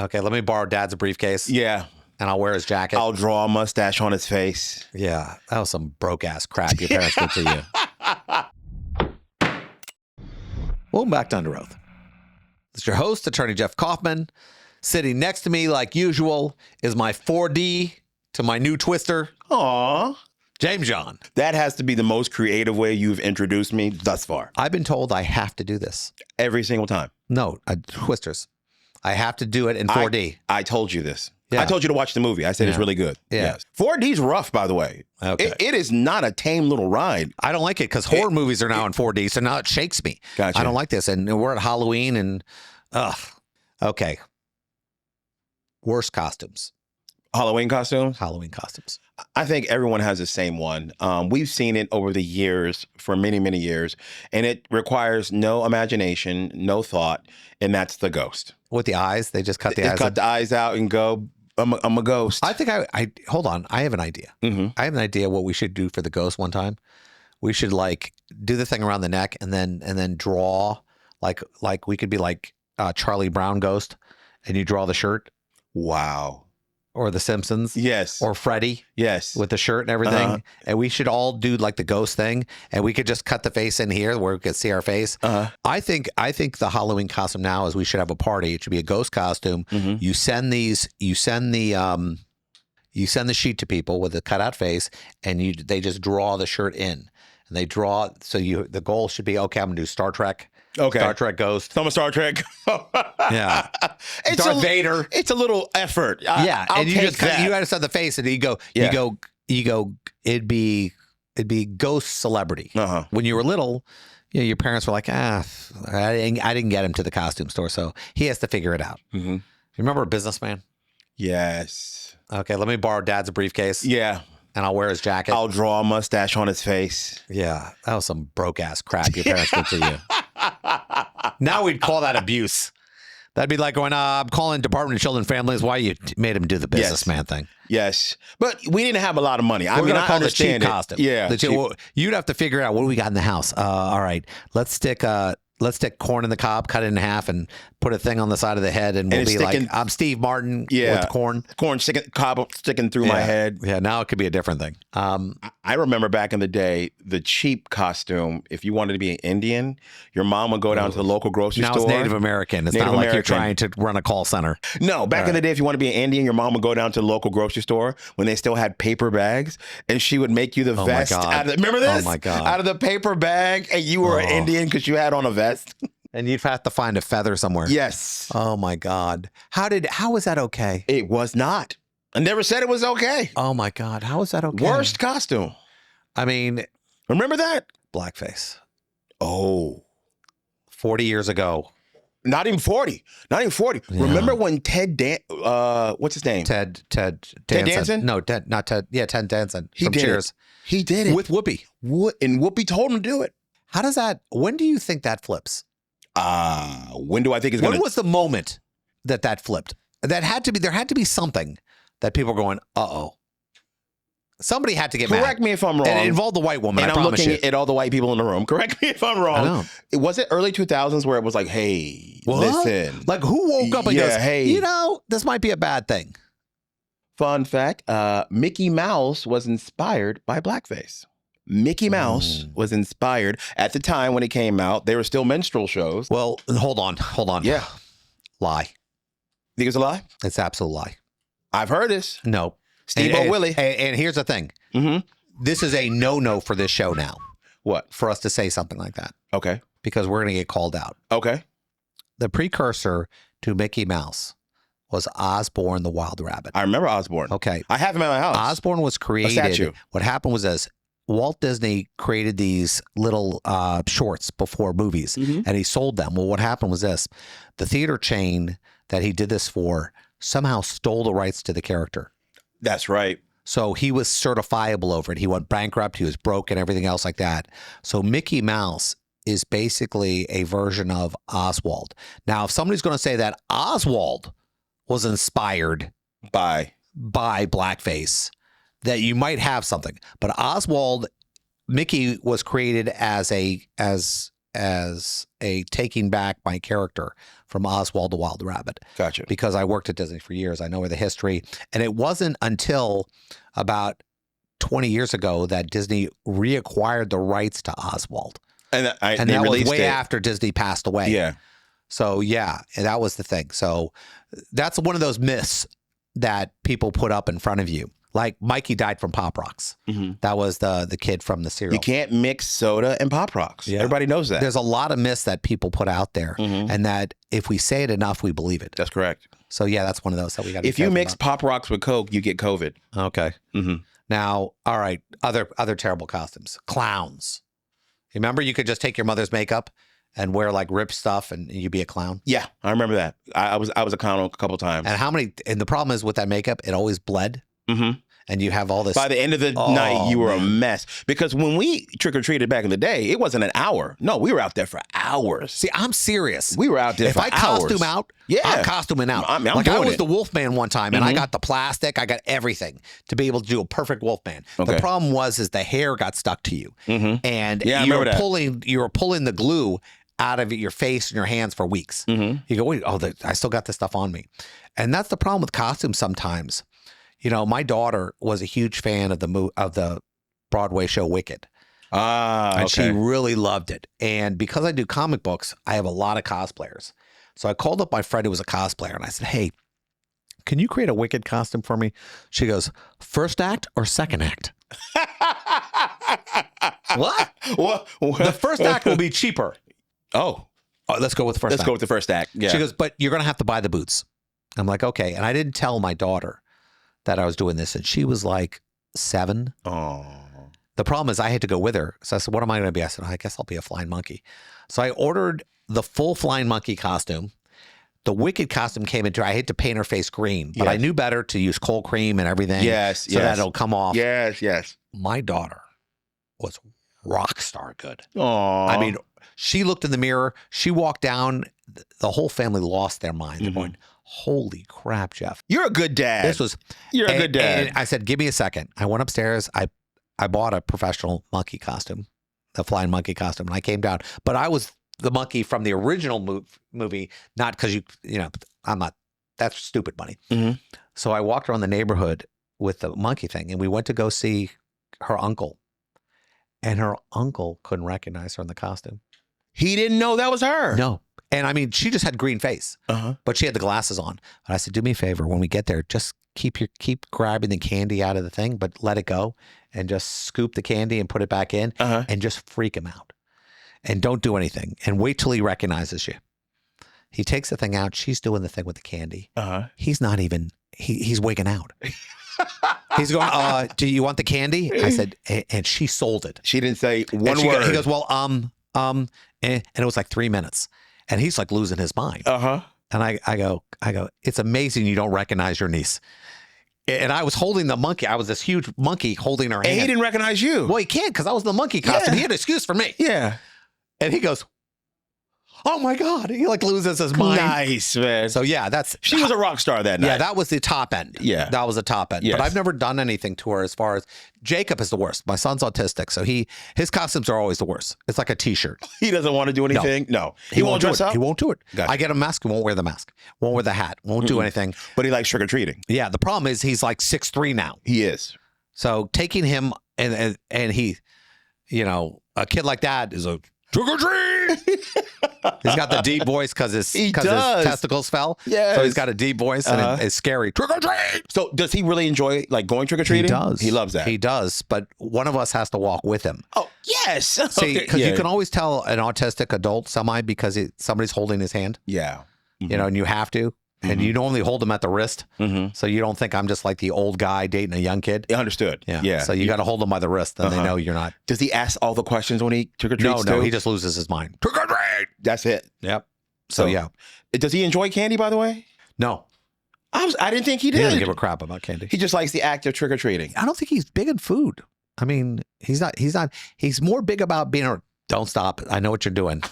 Okay, let me borrow Dad's briefcase. Yeah. And I'll wear his jacket. I'll draw a mustache on his face. Yeah, that was some broke-ass crap your parents did to you. Welcome back to Under Oath. This is your host, Attorney Jeff Kaufman. Sitting next to me, like usual, is my 4D to my new twister. Aw. James John. That has to be the most creative way you've introduced me thus far. I've been told I have to do this. Every single time. No, twisters. I have to do it in 4D. I told you this. Yeah. I told you to watch the movie. I said it's really good. Yeah. Yes. 4D's rough, by the way. Okay. It is not a tame little ride. I don't like it because horror movies are now in 4D, so now it shakes me. Gotcha. I don't like this. And we're at Halloween and, okay. Worst costumes. Halloween costumes? Halloween costumes. I think everyone has the same one. We've seen it over the years, for many, many years, and it requires no imagination, no thought, and that's the ghost. With the eyes, they just cut the eyes. Cut the eyes out and go, I'm a ghost. I think I hold on. I have an idea. Mm-hmm. I have an idea what we should do for the ghost one time. We should like do the thing around the neck and then draw like we could be like Charlie Brown ghost, and you draw the shirt. Wow. Or the Simpsons. Yes. Or Freddy. Yes. With the shirt and everything. And we should all do like the ghost thing. And we could just cut the face in here where we could see our face. I think the Halloween costume now is we should have a party. It should be a ghost costume. Mm-hmm. You send the sheet to people with a cutout face, and they just draw the shirt in. And they draw, so the goal should be, okay, I'm gonna do Star Trek. Okay. Star Trek ghost. I'm a Star Trek. Yeah. It's Darth Vader. It's a little effort. And you just you got to set the face, and you go. It'd be ghost celebrity. When you were little, your parents were like, I didn't get him to the costume store, so he has to figure it out. Mm-hmm. You remember a businessman? Yes. Okay, let me borrow Dad's briefcase. Yeah. And I'll wear his jacket. I'll draw a mustache on his face. Yeah, that was some broke-ass crap your parents did to you. Now we'd call that abuse. That'd be like going, I'm calling Department of Children and Families. Why you made him do the businessman thing? Yes. But we didn't have a lot of money. I understand the cheap costume. Yeah. You'd have to figure out what do we got in the house. All right, let's stick corn in the cob, cut it in half, and put a thing on the side of the head, and we'll be like, I'm Steve Martin with corn. Corn sticking through my head. Yeah, now it could be a different thing. I remember back in the day, the cheap costume, if you wanted to be an Indian, your mom would go down to the local grocery store. Now it's Native American. It's not like you're trying to run a call center. No, back in the day, if you want to be an Indian, your mom would go down to the local grocery store when they still had paper bags, and she would make you the vest. Remember this? Oh, my God. Out of the paper bag, and you were an Indian because you had on a vest. And you'd have to find a feather somewhere. Yes. Oh my God. How was that okay? It was not. I never said it was okay. Oh my God. How was that okay? Worst costume. I mean, remember that? Blackface. Oh. 40 years ago. Not even 40. Yeah. Remember when what's his name? Ted Danson. Ted Danson? No, not Ted. Yeah, Ted Danson. He did Cheers. He did it. With Whoopi. And Whoopi told him to do it. When do you think that flips? When do I think it's going to... When was the moment that flipped? There had to be something that people were going, uh-oh. Somebody had to get mad. Correct me if I'm wrong. And it involved the white woman, and I'm looking at all the white people in the room. Correct me if I'm wrong. I know. Was it early 2000s where it was like, hey, listen. Like who woke up and goes, hey, this might be a bad thing. Fun fact, Mickey Mouse was inspired by blackface. Mickey Mouse was inspired at the time when it came out. They were still minstrel shows. Well, hold on. Yeah. Lie. Think it's a lie? It's an absolute lie. I've heard this. No. Steve-O Willie. And here's the thing. Mm-hmm. This is a no-no for this show now. What? For us to say something like that. Okay. Because we're going to get called out. Okay. The precursor to Mickey Mouse was Osborne the Wild Rabbit. I remember Osborne. Okay. I have him at my house. Osborne was created. A statue. What happened was this. Walt Disney created these little shorts before movies, and he sold them. Well, what happened was this. The theater chain that he did this for somehow stole the rights to the character. That's right. So he was certifiable over it. He went bankrupt. He was broke and everything else like that. So Mickey Mouse is basically a version of Oswald. Now, if somebody's going to say that Oswald was inspired by blackface, that you might have something. But Mickey was created as as a taking back my character from Oswald the Wild Rabbit. Gotcha. Because I worked at Disney for years. I know the history. And it wasn't until about 20 years ago that Disney reacquired the rights to Oswald. And that was way after Disney passed away. Yeah. So, yeah, and that was the thing. So that's one of those myths that people put up in front of you. Like Mikey died from Pop Rocks. Mm-hmm. That was the kid from the cereal. You can't mix soda and Pop Rocks. Yeah. Everybody knows that. There's a lot of myths that people put out there, and that if we say it enough, we believe it. That's correct. So, yeah, that's one of those that we got to If you mix Pop Rocks with Coke, you get COVID. Okay. Mm-hmm. Now, all right, other terrible costumes. Clowns. Remember, you could just take your mother's makeup and wear like ripped stuff and you'd be a clown? Yeah, I remember that. I was a clown a couple times. And the problem is with that makeup, it always bled. Mm-hmm. And you have all this. By the end of the night, you were a mess. Because when we trick-or-treated back in the day, it wasn't an hour. No, we were out there for hours. See, I'm serious. We were out there for hours. If I costume out, I'm costuming out. I'm I was the Wolfman one time, and I got the plastic. I got everything to be able to do a perfect Wolfman. Okay. The problem is the hair got stuck to you. Mm-hmm. And you were pulling the glue out of your face and your hands for weeks. Mm-hmm. You go, wait, I still got this stuff on me. And that's the problem with costumes sometimes. You know, my daughter was a huge fan of the Broadway show Wicked. And she really loved it. And because I do comic books, I have a lot of cosplayers. So I called up my friend who was a cosplayer and I said, hey, can you create a Wicked costume for me? She goes, first act or second act? What? The first act will be cheaper. Oh, let's go with the first act. Let's go with the first act. Yeah. She goes, but you're going to have to buy the boots. I'm like, okay. And I didn't tell my daughter that I was doing this. And she was like 7. Oh. The problem is I had to go with her. So I said, what am I going to be? I said, I guess I'll be a flying monkey. So I ordered the full flying monkey costume. The Wicked costume came into, I had to paint her face green, but I knew better to use cold cream and everything. So that it'll come off. Yes. My daughter was rock star good. Aww. I mean, she looked in the mirror. She walked down. The whole family lost their mind. They're going, holy crap, Jeff. You're a good dad. You're a good dad. And I said, give me a second. I went upstairs. I bought a professional monkey costume, the flying monkey costume, and I came down. But I was the monkey from the original movie, not because I'm not, that's stupid money. Mm-hmm. So I walked around the neighborhood with the monkey thing, and we went to go see her uncle. And her uncle couldn't recognize her in the costume. He didn't know that was her. No. And I mean, she just had green face, but she had the glasses on. And I said, do me a favor, when we get there, just keep grabbing the candy out of the thing, but let it go and just scoop the candy and put it back in and just freak him out. And don't do anything. And wait till he recognizes you. He takes the thing out. She's doing the thing with the candy. He's not even, he's wigging out. He's going, do you want the candy? I said, and she sold it. She didn't say one word. He goes, well, and it was like 3 minutes. And he's like losing his mind. And I go, it's amazing you don't recognize your niece. And I was holding the monkey. I was this huge monkey holding her hand. And he didn't recognize you. Well, he can't because I was in the monkey costume. He had an excuse for me. Yeah. And he goes, oh my God. He like loses his mind. Nice, man. So yeah, she was a rock star that night. Yeah, that was the top end. Yeah. That was the top end. Yes. But I've never done anything to her as far as Jacob is the worst. My son's autistic. So his costumes are always the worst. It's like a t-shirt. He doesn't want to do anything? No. He won't dress up? He won't do it. Gotcha. I get a mask. He won't wear the mask. Won't wear the hat. Won't do anything. But he likes trick-or-treating. Yeah. The problem is he's like 6'3" now. He is. So taking him and he, a kid like that is a trick-or-treat. He's got the deep voice because his testicles fell. Yes. So he's got a deep voice and it's scary. Trick-or-treat! So does he really enjoy like going trick-or-treating? He does. He loves that. He does. But one of us has to walk with him. Oh, yes. See, because you can always tell an autistic adult because somebody's holding his hand. Yeah. Mm-hmm. And you have to. And you normally hold them at the wrist. Mm-hmm. So you don't think I'm just like the old guy dating a young kid. Understood. Yeah. So you got to hold them by the wrist, and they know you're not. Does he ask all the questions when he trick-or-treats? No, he just loses his mind. Trick-or-treat! That's it. Yep. So yeah. Does he enjoy candy, by the way? No. I didn't think he did. He doesn't give a crap about candy. He just likes the act of trick-or-treating. I don't think he's big in food. I mean, he's not. He's more big about being don't stop. I know what you're doing.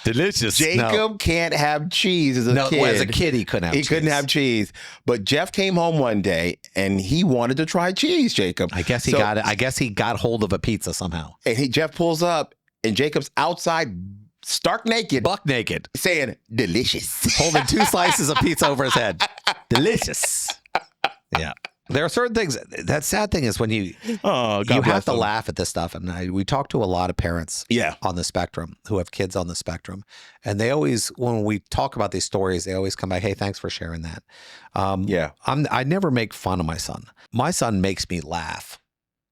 Delicious. Jacob can't have cheese as a kid. As a kid, he couldn't have cheese. He couldn't have cheese. But Jeff came home one day and he wanted to try cheese, Jacob. I guess he got it. I guess he got hold of a pizza somehow. And Jeff pulls up and Jacob's outside, stark naked, Buck naked, saying, delicious. holding 2 slices of pizza over his head. Delicious. Yeah. There are certain things. That sad thing is when you have to laugh at this stuff. And we talk to a lot of parents on the spectrum who have kids on the spectrum. And they always, when we talk about these stories, they always come back, hey, thanks for sharing that. I never make fun of my son. My son makes me laugh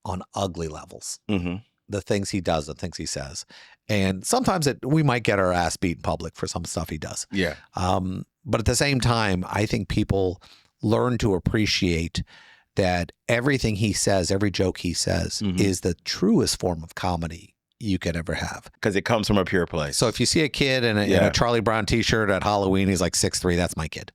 on ugly levels. Mm-hmm. The things he does, the things he says. And sometimes we might get our ass beat in public for some stuff he does. Yeah. But at the same time, I think people learn to appreciate that everything he says, every joke he says is the truest form of comedy you could ever have. Because it comes from a pure place. So if you see a kid in a Charlie Brown t-shirt at Halloween, he's like 6'3", that's my kid.